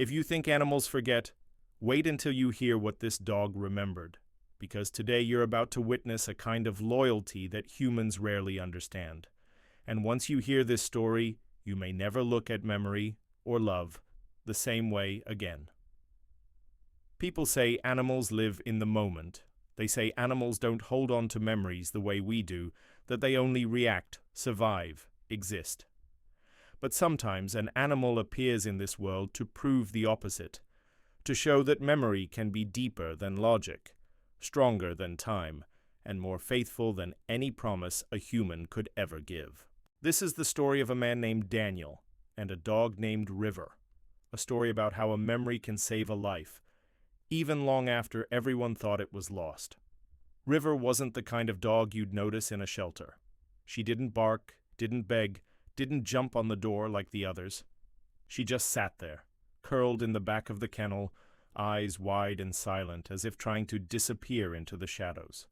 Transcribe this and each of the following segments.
If you think animals forget, wait until you hear what this dog remembered, because today you're about to witness a kind of loyalty that humans rarely understand. And once you hear this story, you may never look at memory or love the same way again. People say animals live in the moment. They say animals don't hold on to memories the way we do, that they only react, survive, exist. But sometimes an animal appears in this world to prove the opposite, to show that memory can be deeper than logic, stronger than time, and more faithful than any promise a human could ever give. This is the story of a man named Daniel and a dog named River, a story about how a memory can save a life, even long after everyone thought it was lost. River wasn't the kind of dog you'd notice in a shelter. She didn't bark, didn't beg, didn't jump on the door like the others. She just sat there, curled in the back of the kennel, eyes wide and silent, as if trying to disappear into the shadows.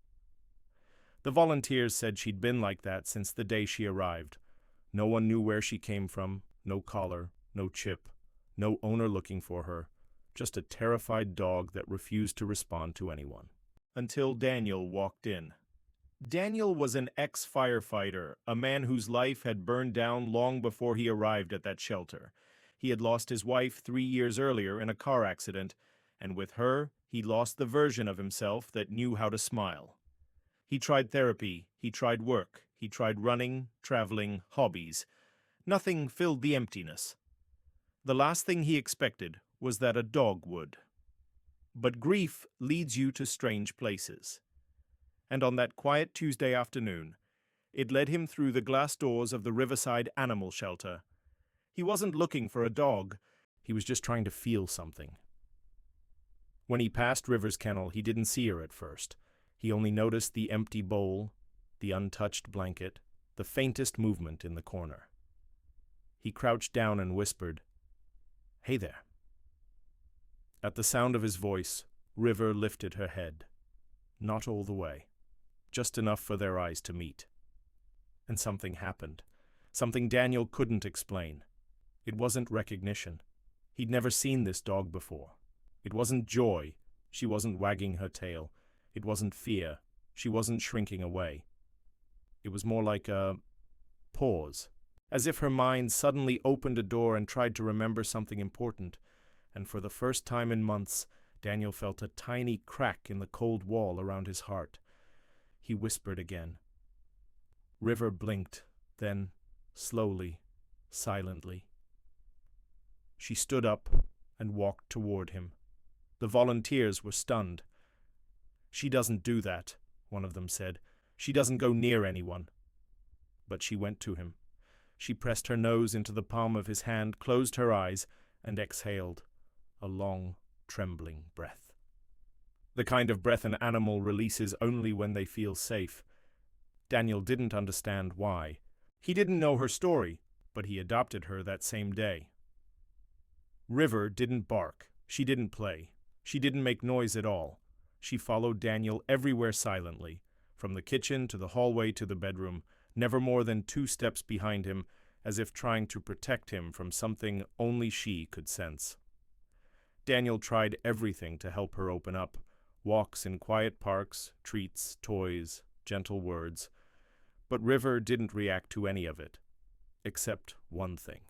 The volunteers said she'd been like that since the day she arrived. No one knew where she came from, no collar, no chip, no owner looking for her, just a terrified dog that refused to respond to anyone. Until Daniel walked in. Daniel was an ex-firefighter, a man whose life had burned down long before he arrived at that shelter. He had lost his wife 3 years earlier in a car accident, and with her, he lost the version of himself that knew how to smile. He tried therapy, he tried work, he tried running, traveling, hobbies. Nothing filled the emptiness. The last thing he expected was that a dog would. But grief leads you to strange places. And on that quiet Tuesday afternoon, it led him through the glass doors of the Riverside Animal Shelter. He wasn't looking for a dog, he was just trying to feel something. When he passed River's kennel, he didn't see her at first. He only noticed the empty bowl, the untouched blanket, the faintest movement in the corner. He crouched down and whispered, "Hey there." At the sound of his voice, River lifted her head. Not all the way, just enough for their eyes to meet. And something happened, something Daniel couldn't explain. It wasn't recognition. He'd never seen this dog before. It wasn't joy. She wasn't wagging her tail. It wasn't fear. She wasn't shrinking away. It was more like a pause, as if her mind suddenly opened a door and tried to remember something important. And for the first time in months, Daniel felt a tiny crack in the cold wall around his heart. He whispered again. River blinked, then, slowly, silently. She stood up and walked toward him. The volunteers were stunned. "She doesn't do that," one of them said. "She doesn't go near anyone." But she went to him. She pressed her nose into the palm of his hand, closed her eyes, and exhaled a long, trembling breath. The kind of breath an animal releases only when they feel safe. Daniel didn't understand why. He didn't know her story, but he adopted her that same day. River didn't bark. She didn't play. She didn't make noise at all. She followed Daniel everywhere silently, from the kitchen to the hallway to the bedroom, never more than 2 steps behind him, as if trying to protect him from something only she could sense. Daniel tried everything to help her open up. Walks in quiet parks, treats, toys, gentle words. But River didn't react to any of it, except one thing.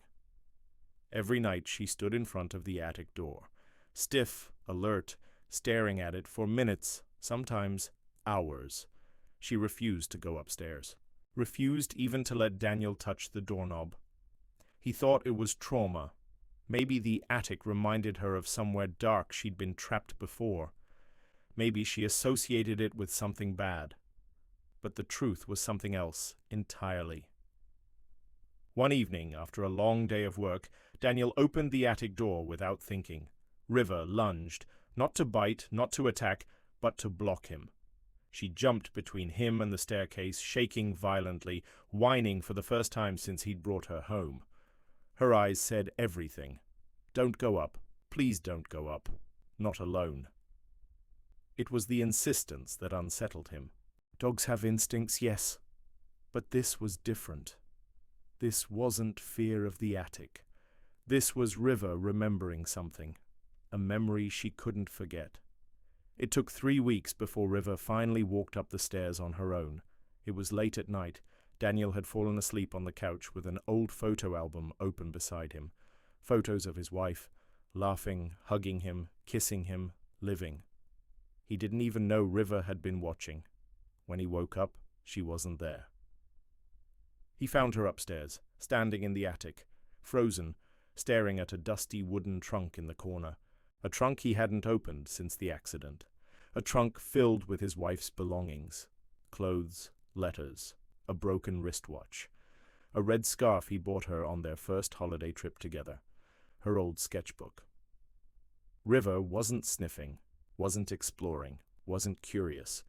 Every night she stood in front of the attic door, stiff, alert, staring at it for minutes, sometimes hours. She refused to go upstairs, refused even to let Daniel touch the doorknob. He thought it was trauma. Maybe the attic reminded her of somewhere dark she'd been trapped before. Maybe she associated it with something bad. But the truth was something else entirely. One evening, after a long day of work, Daniel opened the attic door without thinking. River lunged, not to bite, not to attack, but to block him. She jumped between him and the staircase, shaking violently, whining for the first time since he'd brought her home. Her eyes said everything. "Don't go up. Please don't go up. Not alone." It was the insistence that unsettled him. Dogs have instincts, yes, but this was different. This wasn't fear of the attic. This was River remembering something, a memory she couldn't forget. It took 3 weeks before River finally walked up the stairs on her own. It was late at night. Daniel had fallen asleep on the couch with an old photo album open beside him. Photos of his wife, laughing, hugging him, kissing him, living. He didn't even know River had been watching. When he woke up, she wasn't there. He found her upstairs, standing in the attic, frozen, staring at a dusty wooden trunk in the corner. A trunk he hadn't opened since the accident. A trunk filled with his wife's belongings. Clothes, letters, a broken wristwatch. A red scarf he bought her on their first holiday trip together. Her old sketchbook. River wasn't sniffing, wasn't exploring, wasn't curious.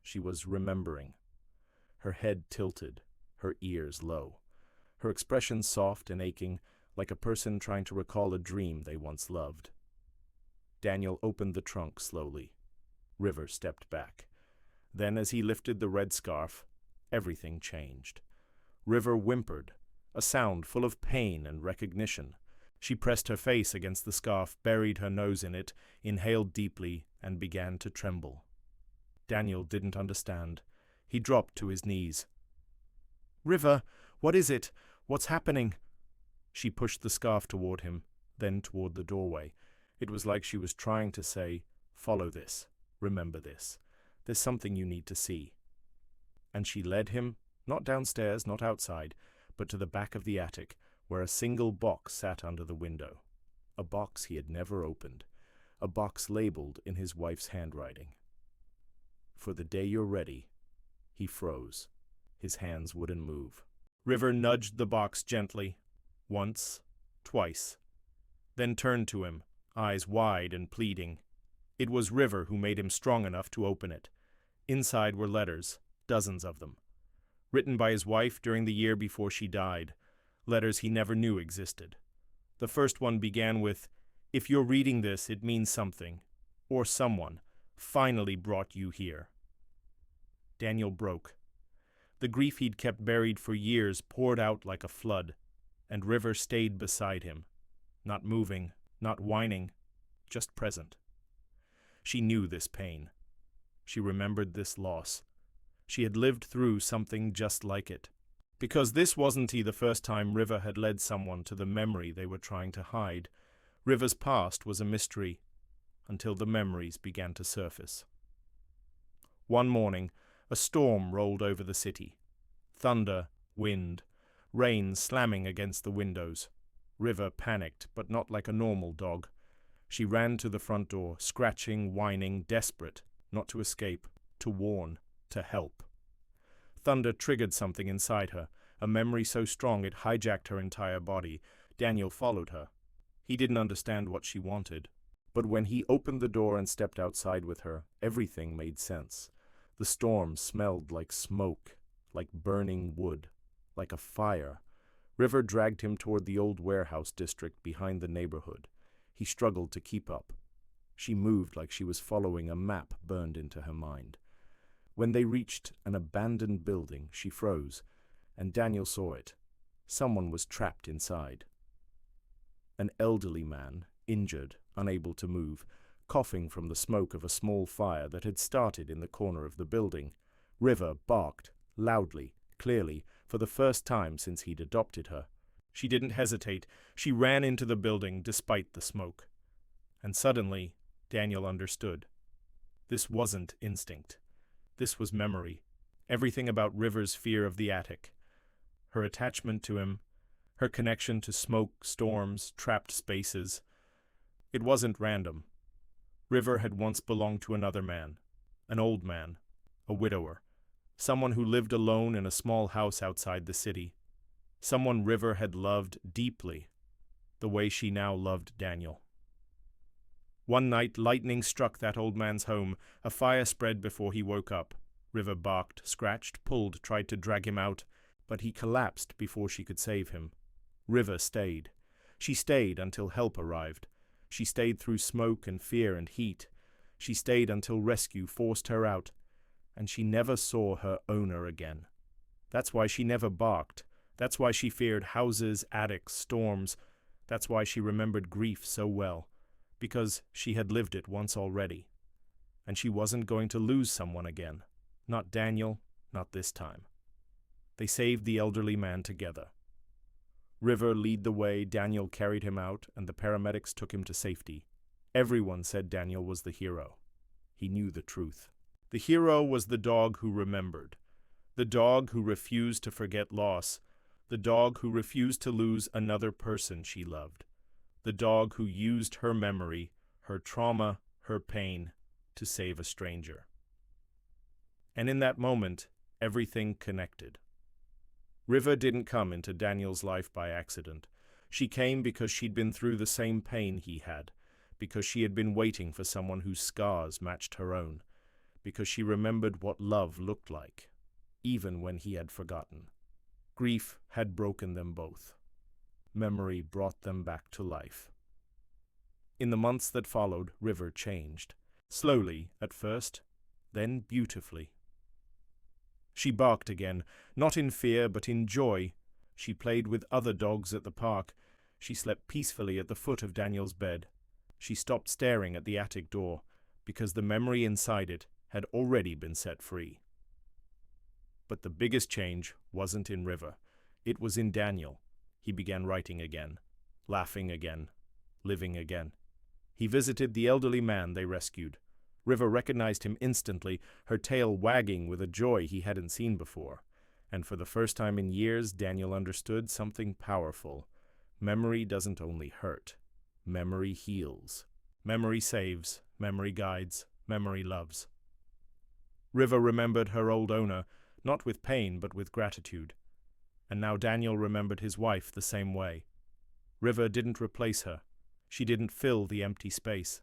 She was remembering. Her head tilted, her ears low. Her expression soft and aching, like a person trying to recall a dream they once loved. Daniel opened the trunk slowly. River stepped back. Then, as he lifted the red scarf, everything changed. River whimpered, a sound full of pain and recognition. She pressed her face against the scarf, buried her nose in it, inhaled deeply, and began to tremble. Daniel didn't understand. He dropped to his knees. "River, what is it? What's happening?" She pushed the scarf toward him, then toward the doorway. It was like she was trying to say, "Follow this. Remember this. There's something you need to see." And she led him, not downstairs, not outside, but to the back of the attic, where a single box sat under the window. A box he had never opened. A box labeled in his wife's handwriting. "For the day you're ready." He froze. His hands wouldn't move. River nudged the box gently. Once, twice. Then turned to him, eyes wide and pleading. It was River who made him strong enough to open it. Inside were letters, dozens of them. Written by his wife during the year before she died. Letters he never knew existed. The first one began with, "If you're reading this, it means something, or someone, finally brought you here." Daniel broke. The grief he'd kept buried for years poured out like a flood, and River stayed beside him, not moving, not whining, just present. She knew this pain. She remembered this loss. She had lived through something just like it. Because this wasn't the first time River had led someone to the memory they were trying to hide. River's past was a mystery, until the memories began to surface. One morning, a storm rolled over the city. Thunder, wind, rain slamming against the windows. River panicked, but not like a normal dog. She ran to the front door, scratching, whining, desperate, not to escape, to warn, to help. Thunder triggered something inside her, a memory so strong it hijacked her entire body. Daniel followed her. He didn't understand what she wanted. But when he opened the door and stepped outside with her, everything made sense. The storm smelled like smoke, like burning wood, like a fire. River dragged him toward the old warehouse district behind the neighborhood. He struggled to keep up. She moved like she was following a map burned into her mind. When they reached an abandoned building, she froze, and Daniel saw it. Someone was trapped inside. An elderly man, injured, unable to move, coughing from the smoke of a small fire that had started in the corner of the building. River barked, loudly, clearly, for the first time since he'd adopted her. She didn't hesitate. She ran into the building despite the smoke. And suddenly, Daniel understood. This wasn't instinct. This was memory. Everything about River's fear of the attic. Her attachment to him. Her connection to smoke, storms, trapped spaces. It wasn't random. River had once belonged to another man. An old man. A widower. Someone who lived alone in a small house outside the city. Someone River had loved deeply, the way she now loved Daniel. One night, lightning struck that old man's home. A fire spread before he woke up. River barked, scratched, pulled, tried to drag him out, but he collapsed before she could save him. River stayed. She stayed until help arrived. She stayed through smoke and fear and heat. She stayed until rescue forced her out, and she never saw her owner again. That's why she never barked. That's why she feared houses, attics, storms. That's why she remembered grief so well, because she had lived it once already. And she wasn't going to lose someone again. Not Daniel, not this time. They saved the elderly man together. River lead the way, Daniel carried him out, and the paramedics took him to safety. Everyone said Daniel was the hero. He knew the truth. The hero was the dog who remembered. The dog who refused to forget loss. The dog who refused to lose another person she loved. The dog who used her memory, her trauma, her pain, to save a stranger. And in that moment, everything connected. River didn't come into Daniel's life by accident. She came because she'd been through the same pain he had, because she had been waiting for someone whose scars matched her own, because she remembered what love looked like, even when he had forgotten. Grief had broken them both. Memory brought them back to life. In the months that followed, River changed. Slowly, at first, then beautifully. She barked again, not in fear but in joy. She played with other dogs at the park. She slept peacefully at the foot of Daniel's bed. She stopped staring at the attic door, because the memory inside it had already been set free. But the biggest change wasn't in River. It was in Daniel. He began writing again, laughing again, living again. He visited the elderly man they rescued. River recognized him instantly, her tail wagging with a joy he hadn't seen before. And for the first time in years, Daniel understood something powerful. Memory doesn't only hurt. Memory heals. Memory saves. Memory guides. Memory loves. River remembered her old owner, not with pain but with gratitude. And now Daniel remembered his wife the same way. River didn't replace her. She didn't fill the empty space.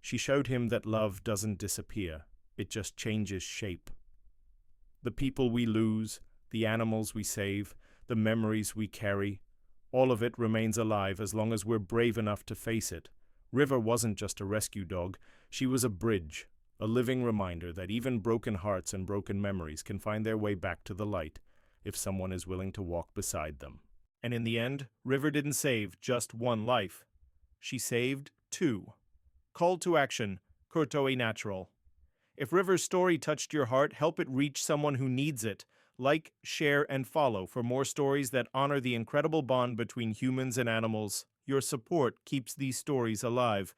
She showed him that love doesn't disappear. It just changes shape. The people we lose, the animals we save, the memories we carry, all of it remains alive as long as we're brave enough to face it. River wasn't just a rescue dog. She was a bridge, a living reminder that even broken hearts and broken memories can find their way back to the light if someone is willing to walk beside them. And in the end, River didn't save just one life. She saved two. Call to action, Kurtoe Natural. If River's story touched your heart, help it reach someone who needs it. Like, share, and follow for more stories that honor the incredible bond between humans and animals. Your support keeps these stories alive.